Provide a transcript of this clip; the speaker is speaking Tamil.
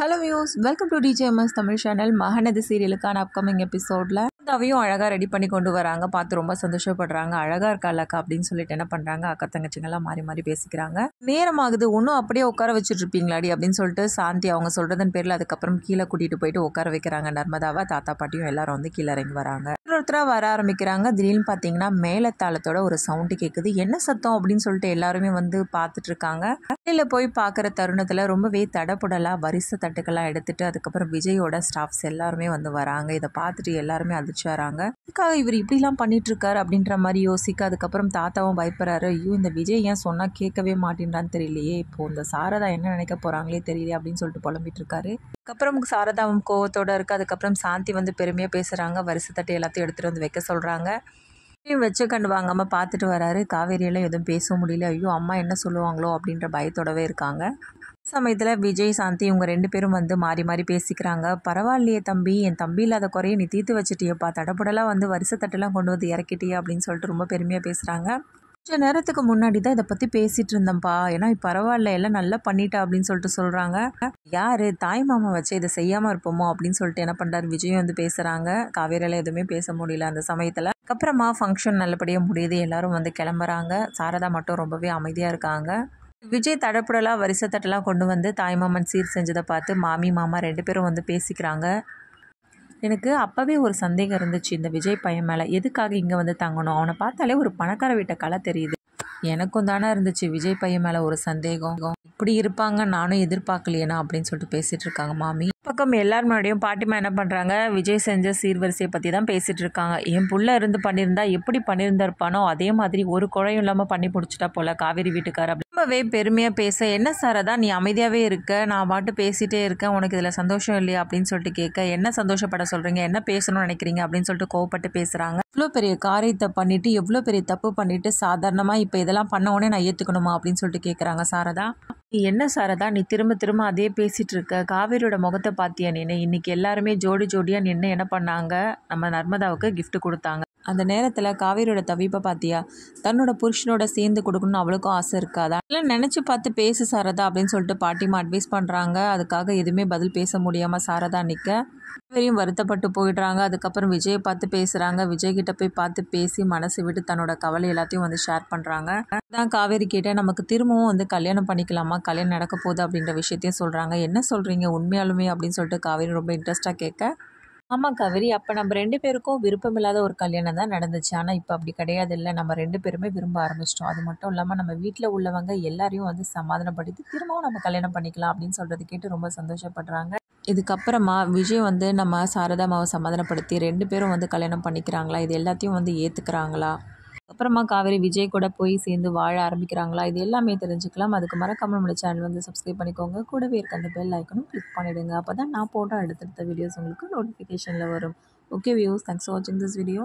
Hello views, welcome to DJMS Tamil channel. Mahanadi சீரியலுக்கான அப்கமிங் எபிசோடில் அவையும் அழகாக ரெடி பண்ணி கொண்டு வராங்க. பார்த்து ரொம்ப சந்தோஷப்படுறாங்க. அழகாக இருக்காளக்கா அப்படின்னு சொல்லிட்டு என்ன பண்ணுறாங்க, அக்கா தங்கச்சிங்கெல்லாம் மாறி மாறி பேசிக்கிறாங்க. நேரமாகுது, ஒன்றும் அப்படியே உட்கார வச்சுட்டு இருப்பீங்களாடி அப்படின்னு சொல்லிட்டு சாந்தி அவங்க சொல்கிறதன் பேரில் அதுக்கப்புறம் கீழே கூட்டிகிட்டு போயிட்டு உட்கார வைக்கிறாங்க. நர்மதாவை தாத்தா பாட்டியும் எல்லாரும் வந்து கீழே இறங்கி வராங்க. ஒருத்தராக வர ஆரம்பிக்கிறாங்க. திடீர்னு பார்த்தீங்கன்னா மேலத்தாளத்தோட ஒரு சவுண்டு கேட்குது. என்ன சத்தம் அப்படின்னு சொல்லிட்டு எல்லாருமே வந்து பார்த்துட்டு இருக்காங்க. வெளியில் போய் பார்க்குற தருணத்தில் ரொம்பவே தடப்புடலாக வரிசை தட்டுக்கெல்லாம் எடுத்துட்டு அதுக்கப்புறம் விஜயோட ஸ்டாஃப்ஸ் எல்லாருமே வந்து வராங்க. இதை பார்த்துட்டு எல்லாருமே அதிர்ச்சி வராங்க. இதுக்காக இவர் இப்படிலாம் பண்ணிட்டு இருக்காரு அப்படின்ற மாதிரி யோசிக்க அதுக்கப்புறம் தாத்தாவும் பயப்படுறாரு. ஐயோ, இந்த விஜய் ஏன் சொன்னா கேட்கவே மாட்டேன்றான்னு தெரியலையே, இப்போ இந்த சாரதா என்ன நினைக்க போறாங்களே தெரியல அப்படின்னு சொல்லிட்டு புலம்பிட்டு இருக்காரு. அதுக்கப்புறம் சாரதாவும் கோவத்தோட இருக்கு. அதுக்கப்புறம் சாந்தி வந்து பெருமையா பேசுறாங்க. வரிசை தட்டு எல்லாத்தையும் எடுத்துட்டு வந்து வைக்க சொல்றாங்க. வச்சு கண்டு வாங்காம பார்த்துட்டு வராரு. காவேரியெல்லாம் எதுவும் பேச முடியல. ஐயோ, அம்மா என்ன சொல்லுவாங்களோ அப்படின்ற பயத்தோடவே இருக்காங்க. சமயத்தில் விஜய் சாந்தி இவங்க ரெண்டு பேரும் வந்து மாறி மாறி பேசிக்கிறாங்க. பரவாயில்லையே தம்பி, என் தம்பி இல்லாத குறைய நீ தீர்த்து வச்சுட்டியப்பா, தடப்படலாம் வந்து வரிசை தட்டெல்லாம் கொண்டு வந்து இறக்கிட்டியா அப்படின்னு சொல்லிட்டு ரொம்ப பெருமையாக பேசுகிறாங்க. கொஞ்ச நேரத்துக்கு முன்னாடி தான் இதை பற்றி பேசிகிட்டு இருந்தேன்ப்பா, ஏன்னா பரவாயில்ல எல்லாம் நல்லா பண்ணிட்டா அப்படின்னு சொல்லிட்டு சொல்கிறாங்க. யார் தாய் மாமா வச்சு இதை செய்யாமல் இருப்போமோ அப்படின்னு சொல்லிட்டு என்ன பண்ணுறாரு, விஜயும் வந்து பேசுகிறாங்க. காவேரியால் எதுவுமே பேச முடியல அந்த சமயத்தில். அதுக்கப்புறமா ஃபங்க்ஷன் நல்லபடியாக முடியுது. எல்லாரும் வந்து கிளம்புறாங்க. சாரதா மட்டும் ரொம்பவே அமைதியாக இருக்காங்க. விஜய் தடப்புடலாம் வரிசை தட்டெல்லாம் கொண்டு வந்து தாய்மாமன் சீர் செஞ்சதை பார்த்து மாமி மாமா ரெண்டு பேரும் வந்து பேசிக்கிறாங்க. எனக்கு அப்போவே ஒரு சந்தேகம் இருந்துச்சு இந்த விஜய் பையன் மேலே, எதுக்காக இங்கே வந்து தங்கணும், அவனை பார்த்தாலே ஒரு பணக்கார வீட்டை கலை தெரியுது. எனக்கும் தானே இருந்துச்சு விஜய் பையன் மேலே ஒரு சந்தேகம். இப்படி இருப்பாங்க நானும் எதிர்பார்க்கலையேனா அப்படின்னு சொல்லிட்டு பேசிகிட்டு இருக்காங்க மாமி. பக்கம் எல்லார் முன்னாடியும் பாட்டிமா என்ன பண்ணுறாங்க, விஜய் செஞ்ச சீர்வரிசையை பற்றி தான் பேசிகிட்டு இருக்காங்க. என் புள்ள இருந்து பண்ணியிருந்தா எப்படி பண்ணியிருந்திருப்பானோ அதே மாதிரி ஒரு குறையும் இல்லாமல் பண்ணி முடிச்சிட்டா போல காவேரி வீட்டுக்கார. ரொம்பவே பெருமையாக பேச, என்ன சாரதா நீ அமைதியாகவே இருக்க, நான் பாட்டு பேசிகிட்டே இருக்கேன், உனக்கு இதில் சந்தோஷம் இல்லையா அப்படின்னு சொல்லிட்டு கேட்க, என்ன சந்தோஷப்பட சொல்கிறீங்க, என்ன பேசணும்னு நினைக்கிறீங்க அப்படின்னு சொல்லிட்டு கோவப்பட்டு பேசுகிறாங்க. இவ்வளோ பெரிய காரியத்தை பண்ணிவிட்டு எவ்வளோ பெரிய தப்பு பண்ணிவிட்டு சாதாரணமாக இப்போ இதெல்லாம் பண்ண உடனே நான் ஏற்றுக்கணுமா அப்படின்னு சொல்லிட்டு கேட்குறாங்க சாரதா. நீ என்ன சாரதா, நீ திரும்ப திரும்ப அதே பேசிகிட்டு இருக்க, காவேரியோட முகத்தை பார்த்தியா நீ, இன்னைக்கு எல்லாருமே ஜோடி ஜோடியாக நின்று என்ன பண்ணாங்க, நம்ம நர்மதாவுக்கு கிஃப்ட் கொடுத்தாங்க. அந்த நேரத்தில் காவேரியோட தவிப்பை பார்த்தியா, தன்னோட புருஷனோட சேர்ந்து கொடுக்கணும்னு அவளுக்கும் ஆசை இருக்காதா, எல்லாம் நினச்சி பார்த்து பேசு சாரதா அப்படின்னு சொல்லிட்டு பாட்டிமா அட்வைஸ் பண்ணுறாங்க. அதுக்காக எதுவுமே பதில் பேச முடியாமல் சாரதா நிற்க காவேரியும் வருத்தப்பட்டு போயிடுறாங்க. அதுக்கப்புறம் விஜயை பார்த்து பேசுகிறாங்க. விஜய்கிட்ட போய் பார்த்து பேசி மனசு விட்டு தன்னோட கவலை எல்லாத்தையும் வந்து ஷேர் பண்ணுறாங்க. தான் காவேரி கேட்டேன், நமக்கு திரும்பவும் வந்து கல்யாணம் பண்ணிக்கலாமா, கல்யாணம் நடக்க போகுது அப்படின்ற விஷயத்தையும் சொல்கிறாங்க. என்ன சொல்கிறீங்க உண்மையாலுமே அப்படின்னு சொல்லிட்டு காவேரி ரொம்ப இன்ட்ரெஸ்ட்டாக கேட்க, ஆமாம் காவேரி, அப்போ நம்ம ரெண்டு பேருக்கும் விருப்பமில்லாத ஒரு கல்யாணம் தான் நடந்துச்சு. ஆனால் இப்போ அப்படி கிடையாது, இல்லை நம்ம ரெண்டு பேருமே விரும்ப ஆரம்பிச்சிட்டோம். அது மட்டும் இல்லாமல் நம்ம வீட்டில் உள்ளவங்க எல்லாரையும் வந்து சமாதானப்படுத்தி திரும்பவும் நம்ம கல்யாணம் பண்ணிக்கலாம் அப்படின்னு சொல்கிறது கேட்டு ரொம்ப சந்தோஷப்படுறாங்க. இதுக்கப்புறமா விஜய் வந்து நம்ம சாரதாமாவை சமாதானப்படுத்தி ரெண்டு பேரும் வந்து கல்யாணம் பண்ணிக்கிறாங்களா, இது எல்லாத்தையும் வந்து ஏற்றுக்கிறாங்களா, அப்புறமா காவேரி விஜய் கூட போய் சேர்ந்து வாழ ஆரம்பிக்கிறாங்களா, இது எல்லாமே தெரிஞ்சுக்கலாம். அதுக்கு மறக்காம நம்மளோட சேனல் வந்து சப்ஸ்கிரைப் பண்ணிக்கோங்க. கூடவே இருக்க அந்த பெல் ஐக்கனும் கிளிக் பண்ணிவிடுங்க. அப்போ தான் நான் போட்ட அடுத்தடுத்த வீடியோஸ் உங்களுக்கு நோட்டிஃபிகேஷனில் வரும். ஓகே வியூஸ், தேங்க்ஸ் ஃபார் வாட்சிங் திஸ் வீடியோ.